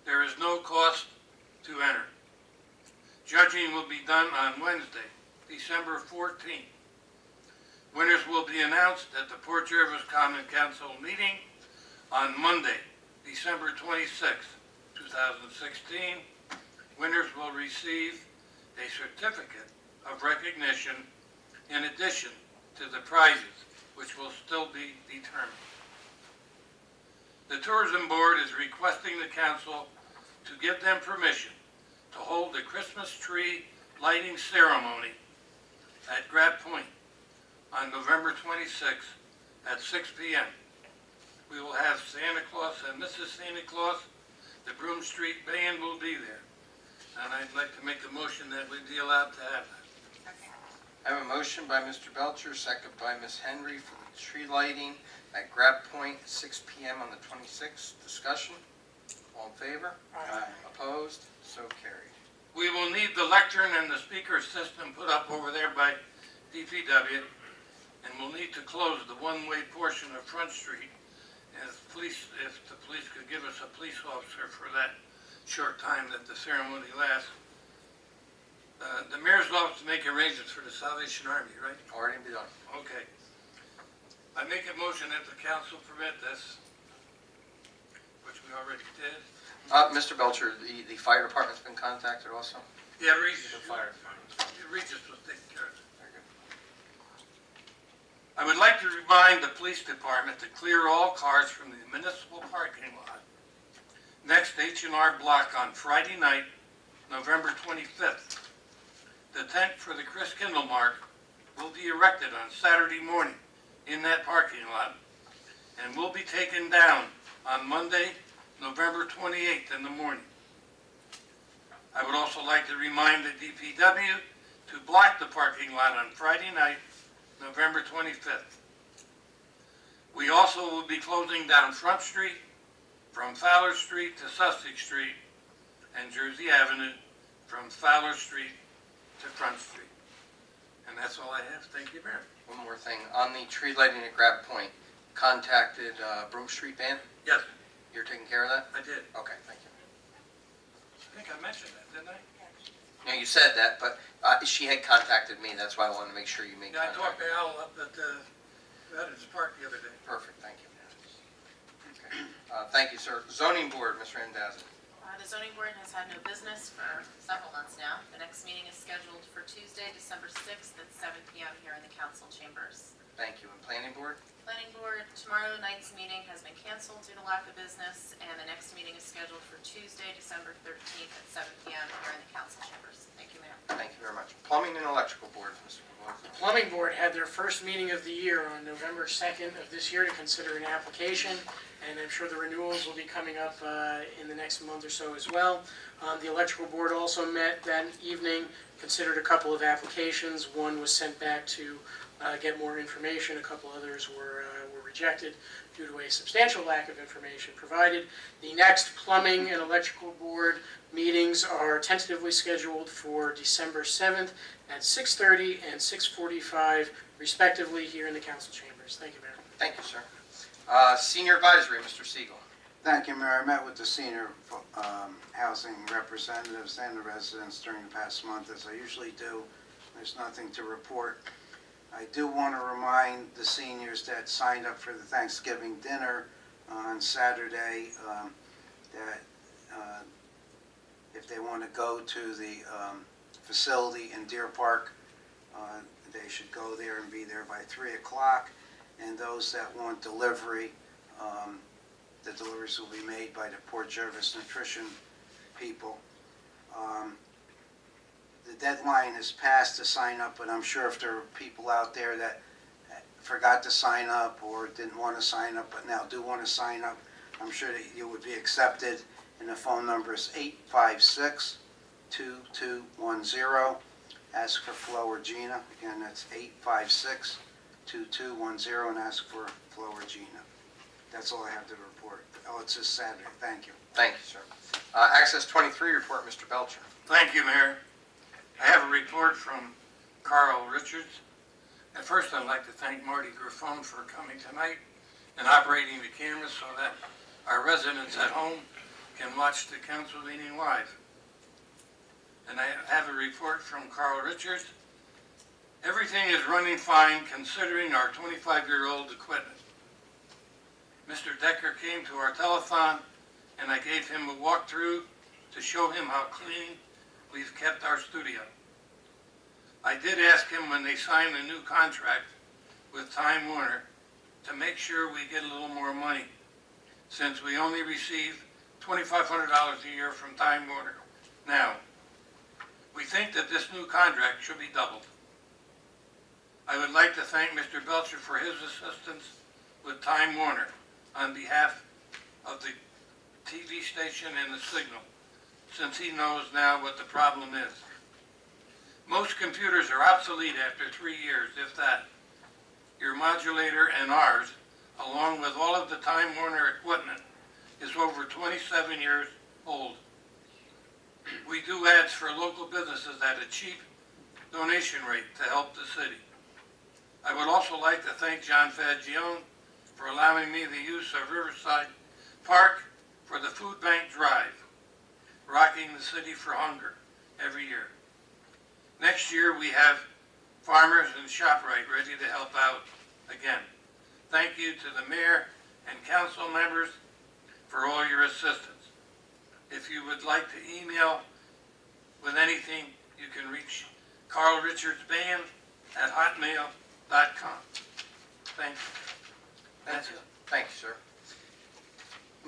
There is no cost to enter. Judging will be done on Wednesday, December 14th. Winners will be announced at the Port Jervis Common Council meeting on Monday, December 26th, 2016. Winners will receive a certificate of recognition in addition to the prizes, which will still be determined. The Tourism Board is requesting the Council to give them permission to hold the Christmas tree lighting ceremony at Grab Point on November 26th at 6 p.m. We will have Santa Claus and Mrs. Santa Claus. The Broom Street Band will be there. And I'd like to make the motion that we be allowed to have that. I have a motion by Mr. Belcher, second by Ms. Henry for the tree lighting at Grab Point, 6 p.m. on the 26th. Discussion? All in favor? Aye. Opposed? So carried. We will need the lectern and the speaker system put up over there by DPW, and we'll need to close the one-way portion of Front Street. And if the police could give us a police officer for that short time that the ceremony lasts. The mayor's office to make arrangements for the Salvation Army, right? Already be done. Okay. I make a motion that the council permit this, which we already did. Mr. Belcher, the fire department's been contacted also? Yeah, Regis. The fire department. Regis was taking care of it. Very good. I would like to remind the police department to clear all cars from the municipal parking lot next H&R Block on Friday night, November 25th. The tent for the Chris Kindle Mark will be erected on Saturday morning in that parking lot and will be taken down on Monday, November 28th in the morning. I would also like to remind the DPW to block the parking lot on Friday night, November 25th. We also will be closing down Front Street from Fowler Street to Sussex Street and Jersey Avenue from Fowler Street to Front Street. And that's all I have. Thank you, Mayor. One more thing. On the tree lighting at Grab Point, contacted Broom Street Band? Yes, You're taking care of that? I did. Okay, thank you. I think I mentioned that, didn't I? No, you said that, but she had contacted me. That's why I wanted to make sure you made Yeah, I talked contact. to Al up at Veterans Park the other day. Perfect, thank you. Okay. Thank you, sir. Zoning Board, Mr. Randazzo. The zoning board has had no business for several months now. The next meeting is scheduled for Tuesday, December 6th at 7 p.m. here in the council chambers. Thank you. And Planning Board? Planning board, tomorrow night's meeting has been canceled due to lack of business, and the next meeting is scheduled for Tuesday, December 13th at 7 p.m. here in the council chambers. Thank you, Mayor. Thank you very much. Plumbing and Electrical Board, Mr. Pavloza. The Plumbing Board had their first meeting of the year on November 2nd of this year to consider an application, and I'm sure the renewals will be coming up in the next month or so as well. The Electrical Board also met that evening, considered a couple of applications. One was sent back to get more information. A couple others were rejected due to a substantial lack of information provided. The next Plumbing and Electrical Board meetings are tentatively scheduled for December 7th at 6:30 and 6:45 respectively here in the council chambers. Thank you, Mayor. Thank you, sir. Senior Advisory, Mr. Siegel. Thank you, Mayor. I met with the senior housing representatives and the residents during the past month, as I usually do. There's nothing to report. I do want to remind the seniors that signed up for the Thanksgiving dinner on Saturday that if they want to go to the facility in Deer Park, they should go there and be there by 3 o'clock. And those that want delivery, the deliveries will be made by the Port Jervis Nutrition people. The deadline is passed to sign up, but I'm sure if there are people out there that forgot to sign up or didn't want to sign up but now do want to sign up, I'm sure that you would be accepted. And the phone number is 856-2210. Ask for Flo or Gina. Again, that's 856-2210, and ask for Flo or Gina. That's all I have to report. Oh, it's this Saturday. Thank you. Thank you, sir. Access 23 report, Mr. Belcher. Thank you, Mayor. I have a report from Carl Richards. At first, I'd like to thank Marty Griffon for coming tonight and operating the cameras so that our residents at home can watch the council meeting live. And I have a report from Carl Richards. Everything is running fine considering our 25-year-old equipment. Mr. Decker came to our telethon and I gave him a walkthrough to show him how clean we've kept our studio. I did ask him when they signed a new contract with Time Warner to make sure we get a little more money, since we only receive $2,500 a year from Time Warner now. We think that this new contract should be doubled. I would like to thank Mr. Belcher for his assistance with Time Warner on behalf of the TV station and the signal, since he knows now what the problem is. Most computers are obsolete after 3 years, if that. Your modulator and ours, along with all of the Time Warner equipment, is over 27 years old. We do ads for local businesses at a cheap donation rate to help the city. I would also like to thank John Fagione for allowing me the use of Riverside Park for the food bank drive, rocking the city for hunger every year. Next year we have Farmers and ShopRite ready to help out again. Thank you to the mayor and council members for all your assistance. If you would like to email with anything, you can reach Carl Richards Band at hotmail.com. Thank you. That's it. Thank you, sir.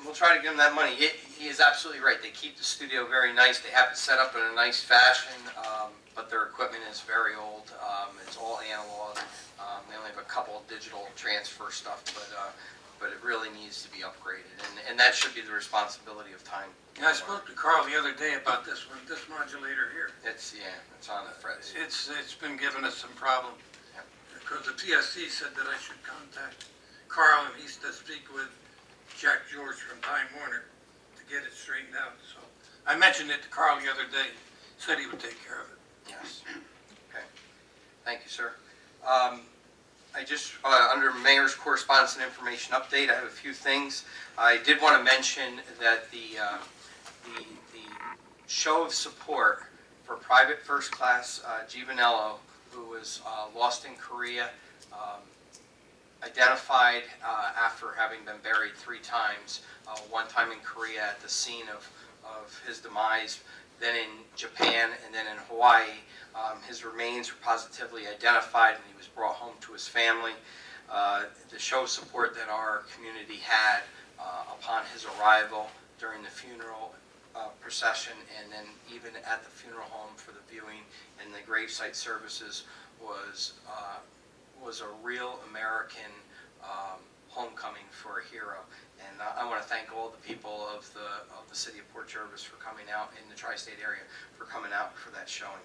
We'll try to give him that money. He is absolutely right. They keep the studio very nice. They have it set up in a nice fashion, but their equipment is very old. It's all analog. They only have a couple of digital transfer stuff, but it really needs to be upgraded, and that should be the responsibility of Time. Yeah, I spoke to Carl the other day about this one, this modulator here. It's on the frets. It's been giving us some problem. Yeah. Because the PSC said that I should contact Carl, and he's to speak with Jack George from Time Warner to get it straightened out. So I mentioned it to Carl the other day, said he would take care of it. Yes. Okay. Thank you, sir. I just, under Mayor's Correspondence and Information Update, I have a few things. I did want to mention that the show of support for Private First Class Giovanello, who was lost in Korea, identified after having been buried 3 times, one time in Korea at the scene of his demise, then in Japan, and then in Hawaii. His remains were positively identified and he was brought home to his family. The show of support that our community had upon his arrival during the funeral procession, and then even at the funeral home for the viewing and the gravesite services was a real American homecoming for a hero. And I want to thank all the people of the city of Port Jervis for coming out, in the tri-state area, for coming out for that showing.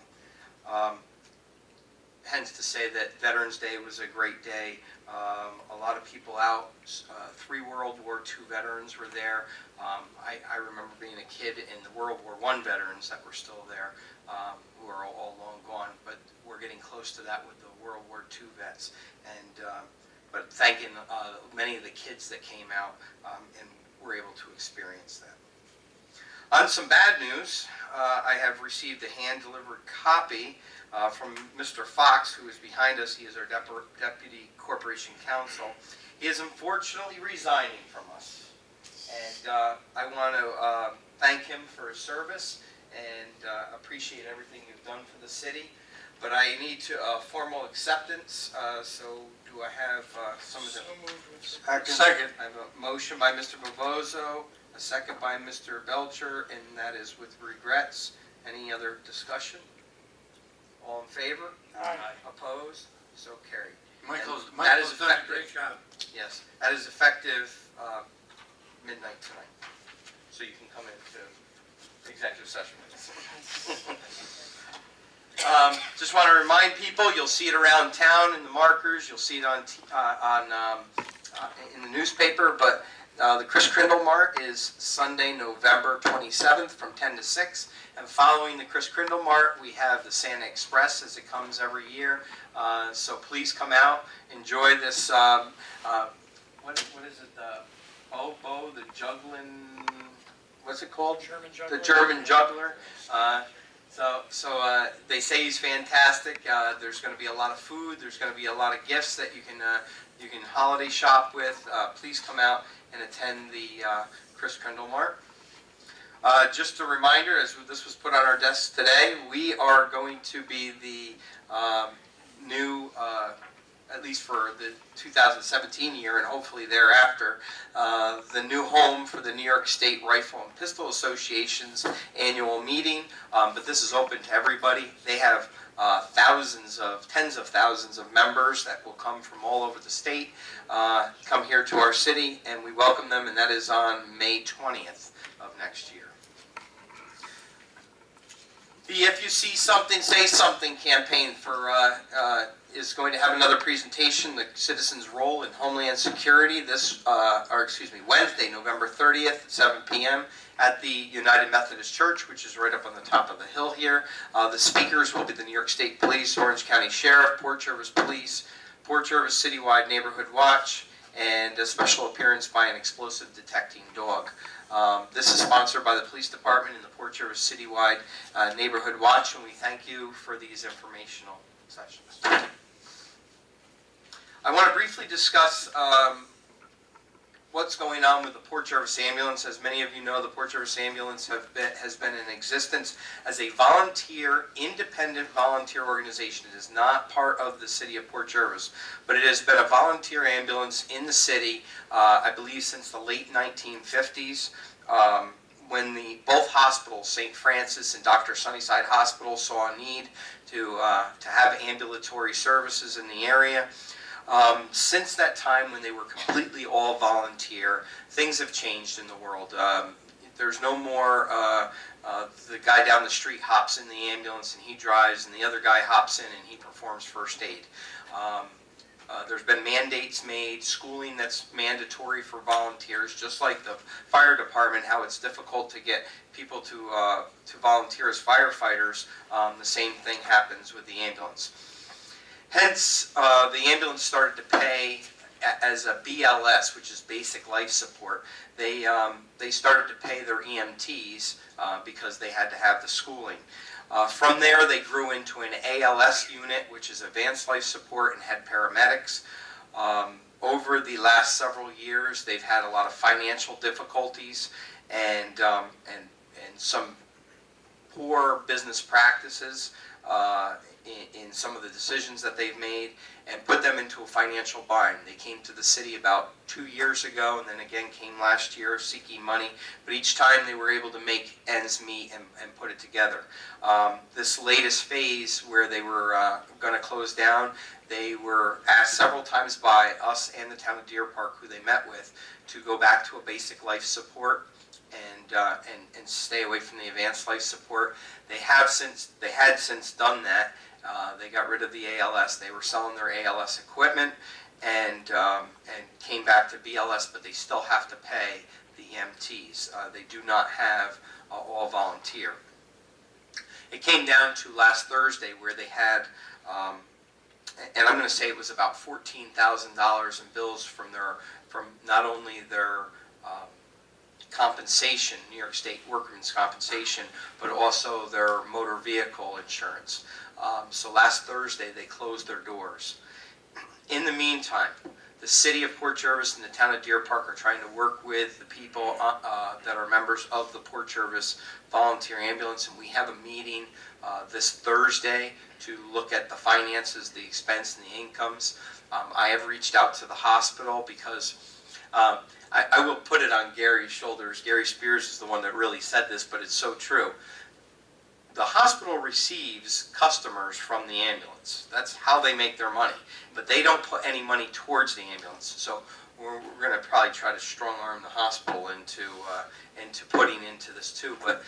Hence to say that Veterans Day was a great day. A lot of people out. 3 World War II veterans were there. I remember being a kid in the World War I veterans that were still there, who are all long gone, but we're getting close to that with the World War II vets. And but thanking many of the kids that came out and were able to experience that. On some bad news, I have received a hand-delivered copy from Mr. Fox, who is behind us. He is our Deputy Corporation Counsel. He is unfortunately resigning from us. And I want to thank him for his service and appreciate everything you've done for the city. But I need formal acceptance, so do I have some of the... Second. I have a motion by Mr. Bovoso, a second by Mr. Belcher, and that is with regrets. Any other discussion? All in favor? Aye. Opposed? So carried. Michael's that is done a effective. great job. Yes, that is effective midnight tonight. So you can come into executive session with us. Just want to remind people, you'll see it around town in the markers, you'll see it in the newspaper, but the Chris Crindle Mart is Sunday, November 27th from 10 to 6. And following the Chris Crindle Mart, we have the Santa Express as it comes every year. So please come out, enjoy this, what is it, the juggling what's it called? German juggler. The German juggler. So they say he's fantastic. There's going to be a lot of food. There's going to be a lot of gifts that you can holiday shop with. Please come out and attend the Chris Kendall Mart. Just a reminder, as this was put on our desk today, we are going to be the new, at least for the 2017 year and hopefully thereafter, the new home for the New York State Rifle and Pistol Association's annual meeting. But this is open to everybody. They have tens of thousands of members that will come from all over the state, come here to our city, and we welcome them, and that is on May 20th of next year. The If You See Something, Say Something campaign is going to have another presentation, the citizens' role in Homeland Security, Wednesday, November 30th at 7 p.m. at the United Methodist Church, which is right up on the top of the hill here. The speakers will be the New York State Police, Orange County Sheriff, Port Jervis Police, Port Jervis Citywide Neighborhood Watch, and a special appearance by an explosive detecting dog. This is sponsored by the Police Department and the Port Jervis Citywide Neighborhood Watch, and we thank you for these informational sessions. I want to briefly discuss what's going on with the Port Jervis Ambulance. As many of you know, the Port Jervis Ambulance has been in existence as a volunteer, independent volunteer organization. It is not part of the city of Port Jervis, but it has been a volunteer ambulance in the city, I believe since the late 1950s, when both hospitals, St. Francis and Dr. Sunnyside Hospital, saw a need to have ambulatory services in the area. Since that time, when they were completely all volunteer, things have changed in the world. There's no more the guy down the street hops in the ambulance and he drives, and the other guy hops in and he performs first aid. There's been mandates made, schooling that's mandatory for volunteers, just like the fire department, how it's difficult to get people to volunteer as firefighters. The same thing happens with the ambulance. Hence, the ambulance started to pay as a BLS, which is basic life support. They started to pay their EMTs because they had to have the schooling. From there, they grew into an ALS unit, which is advanced life support, and had paramedics. Over the last several years, they've had a lot of financial difficulties and some poor business practices in some of the decisions that they've made, and put them into a financial bind. They came to the city about 2 years ago, and then again came last year seeking money, but each time they were able to make ends meet and put it together. This latest phase where they were going to close down, they were asked several times by us and the town of Deer Park, who they met with, to go back to a basic life support and stay away from the advanced life support. They had since done that. They got rid of the ALS. They were selling their ALS equipment and came back to BLS, but they still have to pay the EMTs. They do not have all volunteer. It came down to last Thursday where they had, and I'm going to say it was about $14,000 in bills from not only their compensation, New York State workmen's compensation, but also their motor vehicle insurance. So last Thursday they closed their doors. In the meantime, the city of Port Jervis and the town of Deer Park are trying to work with the people that are members of the Port Jervis Volunteer Ambulance, and we have a meeting this Thursday to look at the finances, the expense, and the incomes. I have reached out to the hospital because I will put it on Gary's shoulders. Gary Spears is the one that really said this, but it's so true. The hospital receives customers from the ambulance. That's how they make their money. But they don't put any money towards the ambulance. So we're going to probably try to strong arm the hospital into putting into this too. But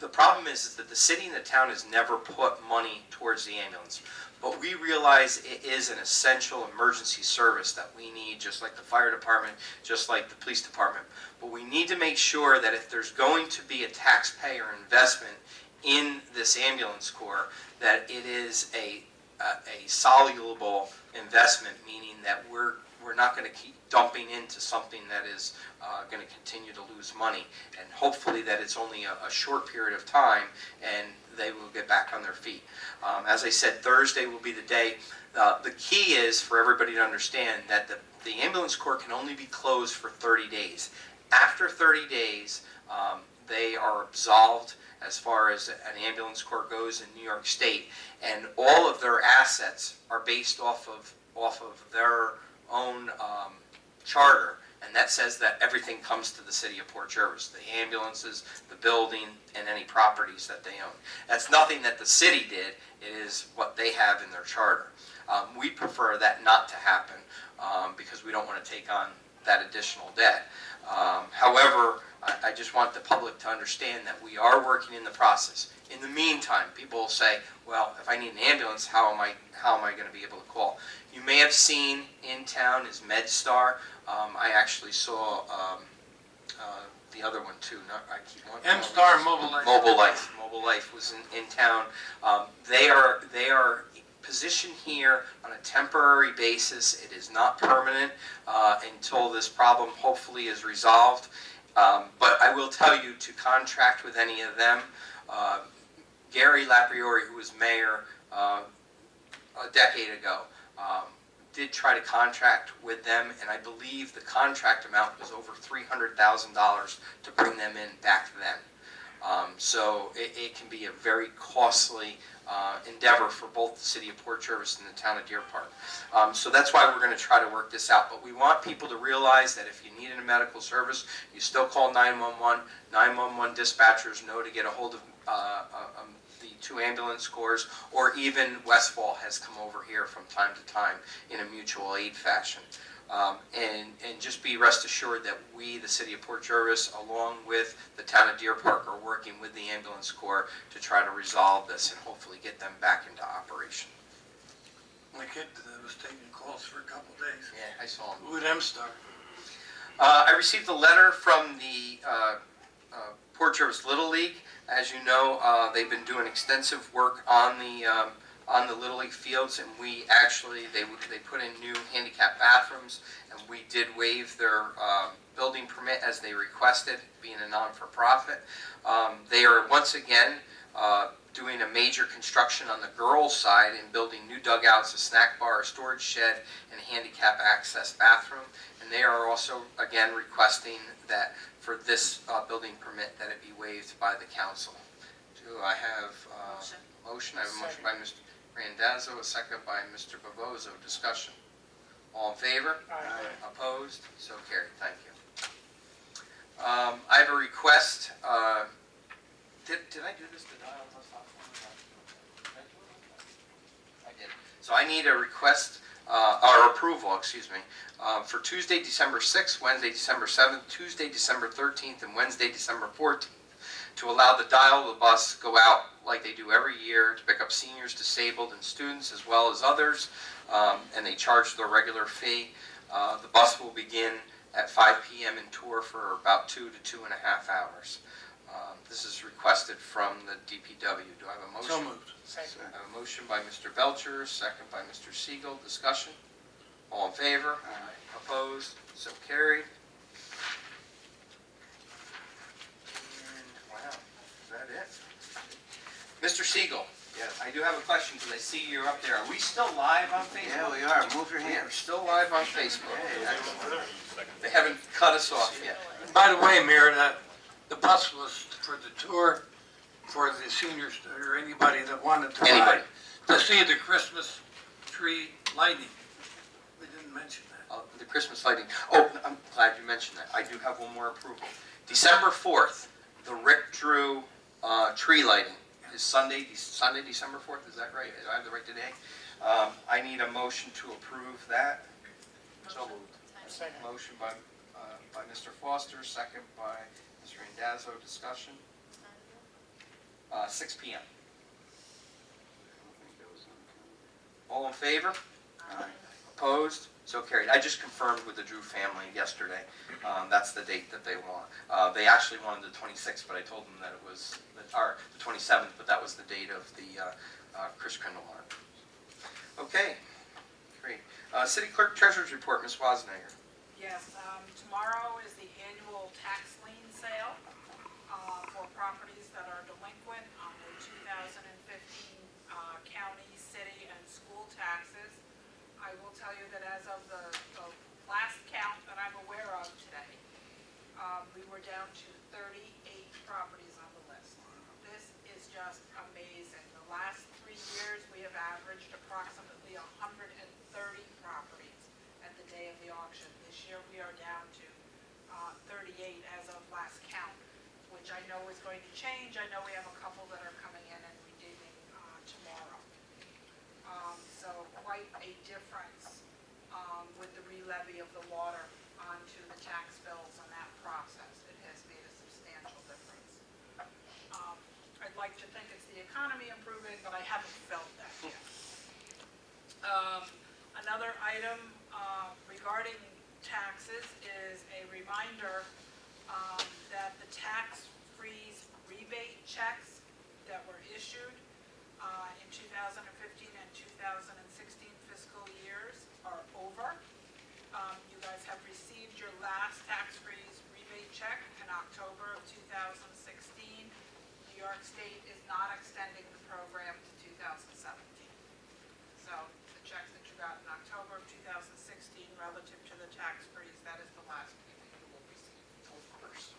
the problem is that the city and the town has never put money towards the ambulance. But we realize it is an essential emergency service that we need, just like the fire department, just like the police department. But we need to make sure that if there's going to be a taxpayer investment in this ambulance corps, that it is a soluble investment, meaning that we're we're not going to keep dumping into something that is going to continue to lose money. And hopefully that it's only a short period of time and they will get back on their feet. As I said, Thursday will be the day. The key is for everybody to understand that the ambulance corps can only be closed for 30 days. After 30 days, they are absolved as far as an ambulance corps goes in New York State, and all of their assets are based off of their own charter, and that says that everything comes to the city of Port Jervis, the ambulances, the building, and any properties that they own. That's nothing that the city did, it is what they have in their charter. We prefer that not to happen because we don't want to take on that additional debt. However, I just want the public to understand that we are working in the process. In the meantime, people will say, well, if I need an ambulance, how am I going to be able to call? You may have seen in town is MedStar. I actually saw the other one too. I keep wanting M-Star Mobile Life. Mobile Life was in town. They are positioned here on a temporary basis. It is not permanent until this problem hopefully is resolved. But I will tell you to contract with any of them. Gary Lapriori, who was mayor a decade ago, did try to contract with them, and I believe the contract amount was over $300,000 to bring them in back then. So it can be a very costly endeavor for both the city of Port Jervis and the town of Deer Park. So that's why we're going to try to work this out. But we want people to realize that if you need a medical service, you still call 911. 911 dispatchers know to get a hold of the 2 ambulance corps, or even Westfall has come over here from time to time in a mutual aid fashion. And just be rest assured that we, the city of Port Jervis, along with the town of Deer Park, are working with the ambulance corps to try to resolve this and hopefully get them back into operation. My kid was taking calls for a couple of days. Yeah, I saw him. With M-Star. I received a letter from the Port Jervis Little League. As you know, they've been doing extensive work on the Little League fields, and we actually, they put in new handicap bathrooms, and we did waive their building permit as they requested, being a non-for-profit. They are once again doing a major construction on the girls' side and building new dugouts, a snack bar, a storage shed, and a handicap access bathroom. And they are also, again, requesting that for this building permit that it be waived by the council. Do I have a motion? I have a motion by Mr. Randazzo, a second by Mr. Bovozo. Discussion. All in favor? Aye. Opposed? So carried. Thank you. I have a request. Did I do this to dial? I did. So I need a request, or approval, excuse me, for Tuesday, December 6th, Wednesday, December 7th, Tuesday, December 13th, and Wednesday, December 14th, to allow the dial of the bus go out like they do every year to pick up seniors, disabled, and students, as well as others, and they charge their regular fee. The bus will begin at 5 p.m. and tour for about 2 to 2.5 hours. This is requested from the DPW. Do I have a motion? So moved. Second. I have a motion by Mr. Belcher, second by Mr. Siegel. Discussion? All in favor? Aye. Opposed? So carried. And, wow, is that it? Mr. Siegel? Yes. I do have a question because I see you're up there. Are we still live on Yeah, Facebook? we are. Move your We are hands. still live on Facebook. Yeah, They haven't cut us off yet. By the way, Mayor, the bus was for the tour for the seniors or anybody that wanted to Anybody. ride to see the Christmas tree lighting. We didn't mention that. The Christmas lighting. Oh, I'm glad you mentioned that. I do have one more approval. December 4th, the Rick Drew tree lighting is Sunday, December 4th. Is that right? Do I have the right today? I need a motion to approve that. So moved. Second. Motion by Mr. Foster, second by Mr. Randazzo. Discussion. 6 p.m. All in favor? Aye. Opposed? So carried. I just confirmed with the Drew family yesterday. That's the date that they want. They actually wanted the 26th, but I told them that it was the 27th, but that was the date of the Chris Kendall march. Okay, great. City Clerk Treasurer's Report, Ms. Wassenager. Yes, tomorrow is the annual tax lien sale for properties that are delinquent on the 2015 county, city, and school taxes. I will tell you that as of the last count that I'm aware of today, we were down to 38 properties on the list. This is just amazing. The last 3 years, we have averaged approximately 130 properties at the day of the auction. This year, we are down to 38 as of last count, which I know is going to change. I know we have a couple that are coming in and redeeming tomorrow. So quite a difference with the re-levy of the water onto the tax bills on that process. It has made a substantial difference. I'd like to think it's the economy improving, but I haven't felt that yet. Another item regarding taxes is a reminder that the tax freeze rebate checks that were issued in 2015 and 2016 fiscal years are over. You guys have received your last tax freeze rebate check in October of 2016. New York State is not extending the program to 2017. So the checks that you got in October of 2016 relative to the tax freeze, that is the last payment you will receive. Of course.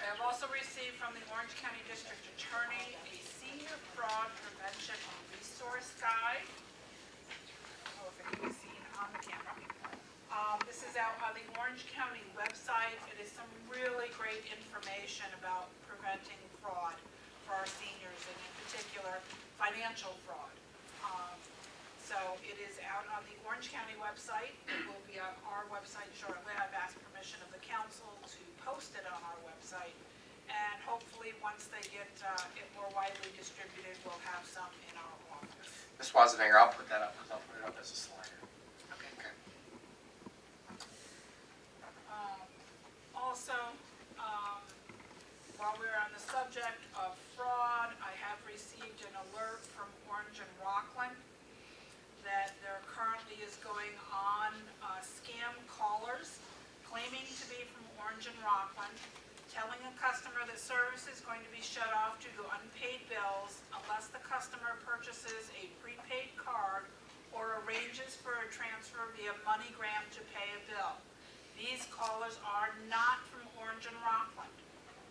I have also received from the Orange County District Attorney a senior fraud prevention resource guide. I don't know if it can be seen on the camera. This is out on the Orange County website. It is some really great information about preventing fraud for our seniors, and in particular, financial fraud. So it is out on the Orange County website. It will be on our website shortly. I've asked permission of the council to post it on our website. And hopefully, once they get it more widely distributed, we'll have some in our office. Ms. Wassenager, I'll put that up, because I'll put it up as a slider. Okay. Okay. Also, while we're on the subject of fraud, I have received an alert from Orange and Rockland that there currently is going on scam callers claiming to be from Orange and Rockland, telling a customer that service is going to be shut off due to unpaid bills unless the customer purchases a prepaid card or arranges for a transfer via MoneyGram to pay a bill. These callers are not from Orange and Rockland.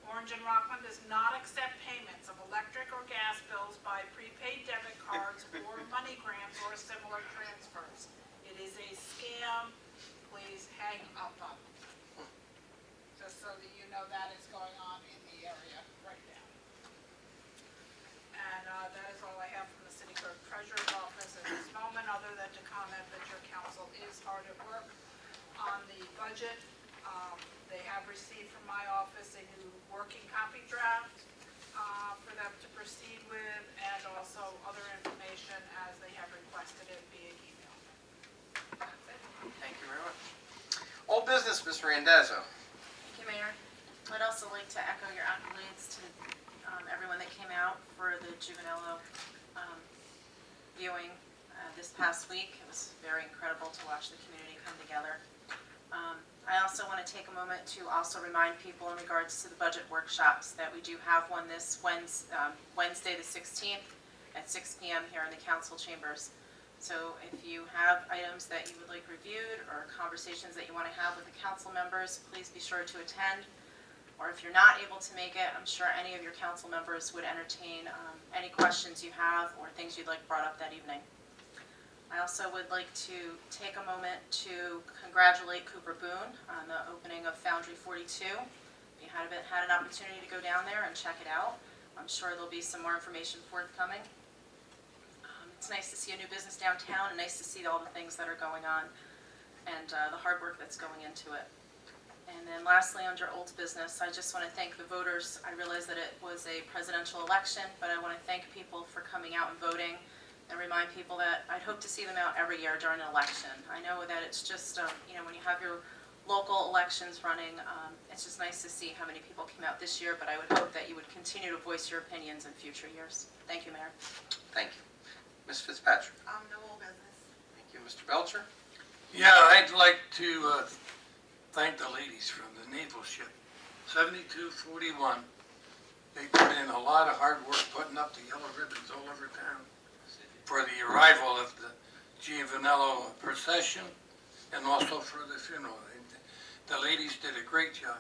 Orange and Rockland does not accept payments of electric or gas bills by prepaid debit cards or MoneyGrams or similar transfers. It is a scam. Please hang up on it. Just so that you know that is going on in the area right now. And that is all I have from the City Clerk Treasurer's Office at this moment, other than to comment that your council is hard at work on the budget. They have received from my office a new working copy draft for them to proceed with, and also other information as they have requested it via email. That's it. Thank you very much. Old business, Ms. Randazzo. Thank you, Mayor. I'd also like to echo your accolades to everyone that came out for the Juvenile viewing this past week. It was very incredible to watch the community come together. I also want to take a moment to also remind people in regards to the budget workshops that we do have one this Wednesday the 16th at 6 p.m. here in the council chambers. So if you have items that you would like reviewed or conversations that you want to have with the council members, please be sure to attend. Or if you're not able to make it, I'm sure any of your council members would entertain any questions you have or things you'd like brought up that evening. I also would like to take a moment to congratulate Cooper Boone on the opening of Foundry 42. If you had an opportunity to go down there and check it out, I'm sure there'll be some more information forthcoming. It's nice to see a new business downtown and nice to see all the things that are going on and the hard work that's going into it. And then lastly, under old business, I just want to thank the voters. I realize that it was a presidential election, but I want to thank people for coming out and voting and remind people that I'd hope to see them out every year during an election. I know that it's just, when you have your local elections running, it's just nice to see how many people came out this year, but I would hope that you would continue to voice your opinions in future years. Thank you, Mayor. Thank you. Ms. Fitzpatrick? No old business. Thank you. Mr. Belcher? Yeah, I'd like to thank the ladies from the naval ship, 7241. They put in a lot of hard work putting up the yellow ribbons all over town for the arrival of the Giovanello procession and also for the funeral. The ladies did a great job.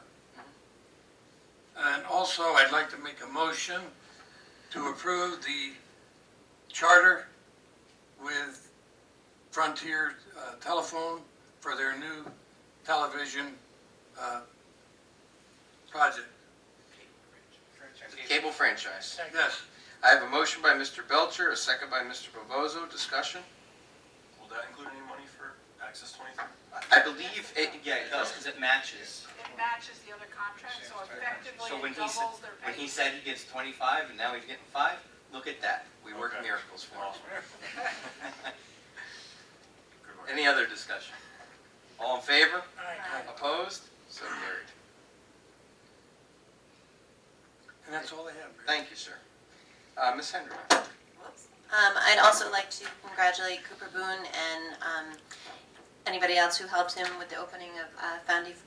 And also, I'd like to make a motion to approve the charter with Frontier Telephone for their new television project. Cable franchise. Yes, I have a motion by Mr. Belcher, a second by Mr. Bovozo. Discussion? Will that include any money for Access 23? I believe it, Yeah, it does, because it matches. It matches the other contract, so effectively So when it he said, doubles their when pay. he said he gets 25 and now he's getting 5, look at that. We work Okay. miracles for him. Awesome. Good work. Any other discussion? All in favor? Aye. Opposed? So carried. and that's all I have. Rick. Thank you, sir. Ms. Hendry? I'd also like to congratulate Cooper Boone and anybody else who helped him with the opening of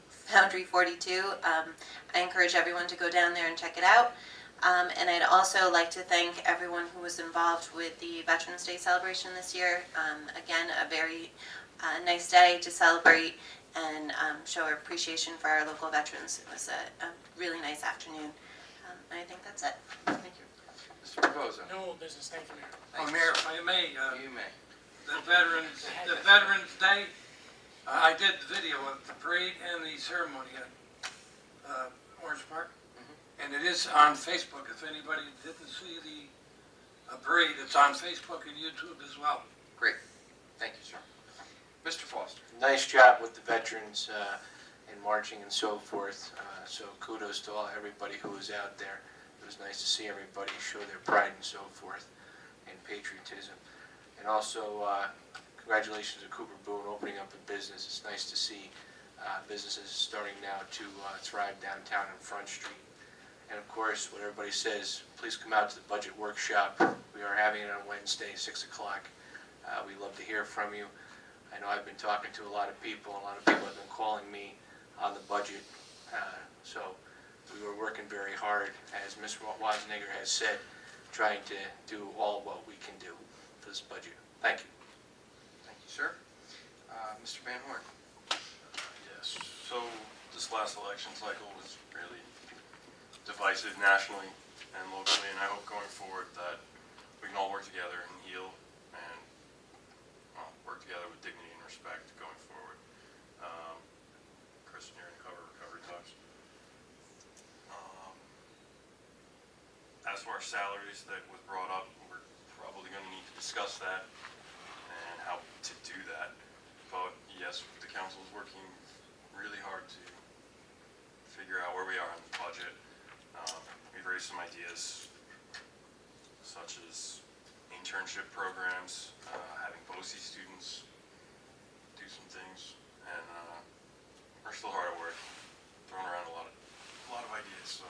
Foundry 42. I encourage everyone to go down there and check it out. And I'd also like to thank everyone who was involved with the Veterans Day celebration this year. Again, a very nice day to celebrate and show our appreciation for our local veterans. It was a really nice afternoon. And I think that's it. Thank you. Mr. Bovozo? No old business, thank you, Mayor. Oh, Mayor, if I may, You may. the Veterans Day, I did the video of the parade and the ceremony at Orange Park. And it is on Facebook. If anybody didn't see the parade, it's on Facebook and YouTube as well. Great. Thank you, sir. Mr. Foster? Nice job with the veterans and marching and so forth. So kudos to everybody who was out there. It was nice to see everybody show their pride and so forth and patriotism. And also congratulations to Cooper Boone opening up a business. It's nice to see businesses starting now to thrive downtown on Front Street. And of course, what everybody says, please come out to the budget workshop. We are having it on Wednesday, 6 o'clock. We'd love to hear from you. I know I've been talking to a lot of people. A lot of people have been calling me on the budget. So we were working very hard, as Ms. Wasnegger has said, trying to do all what we can do for this budget. Thank you. Thank you, sir. Mr. Van Horn? Yes. So this last election cycle was really divisive nationally and locally, and I hope going forward that we can all work together and heal and work together with dignity and respect going forward. Chris, you're going to cover recovery talks. As for our salaries that was brought up, we're probably going to need to discuss that and how to do that. But yes, the council is working really hard to figure out where we are in the budget. We've raised some ideas such as internship programs, having BOCE students do some things, and we're still hard at work, throwing around a lot of ideas. So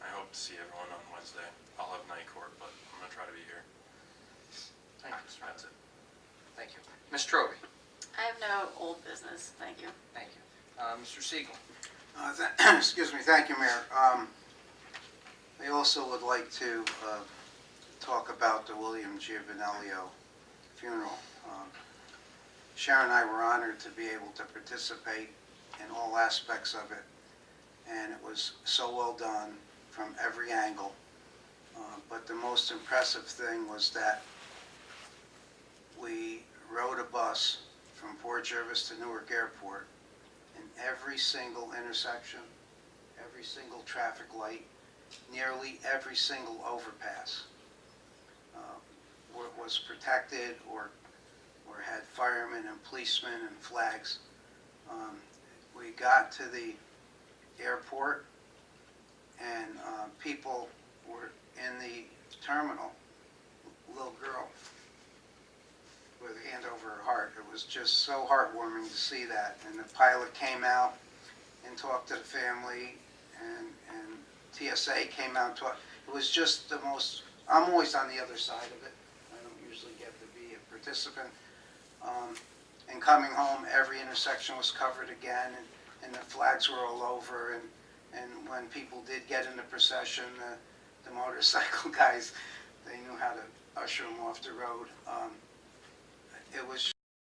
I hope to see everyone on Wednesday. I'll have night court, but I'm going to try to be here. Thank you, sir. That's it. Thank you. Ms. Trovey? I have no old business, thank you. Thank you. Mr. Siegel? Excuse me, thank you, Mayor. I also would like to talk about the William Giovanello funeral. Sharon and I were honored to be able to participate in all aspects of it, and it was so well done from every angle. But the most impressive thing was that we rode a bus from Port Jervis to Newark Airport in every single intersection, every single traffic light, nearly every single overpass was protected or had firemen and policemen and flags. We got to the airport and people were in the terminal, little girl with a hand over her heart. It was just so heartwarming to see that. And the pilot came out and talked to the family, and TSA came out and talked. It was just the most, I'm always on the other side of it. I don't usually participant. And coming home, every intersection was covered again, and the flags were all over, and when people did get in the procession, the motorcycle guys, they knew how to usher them off the road. It was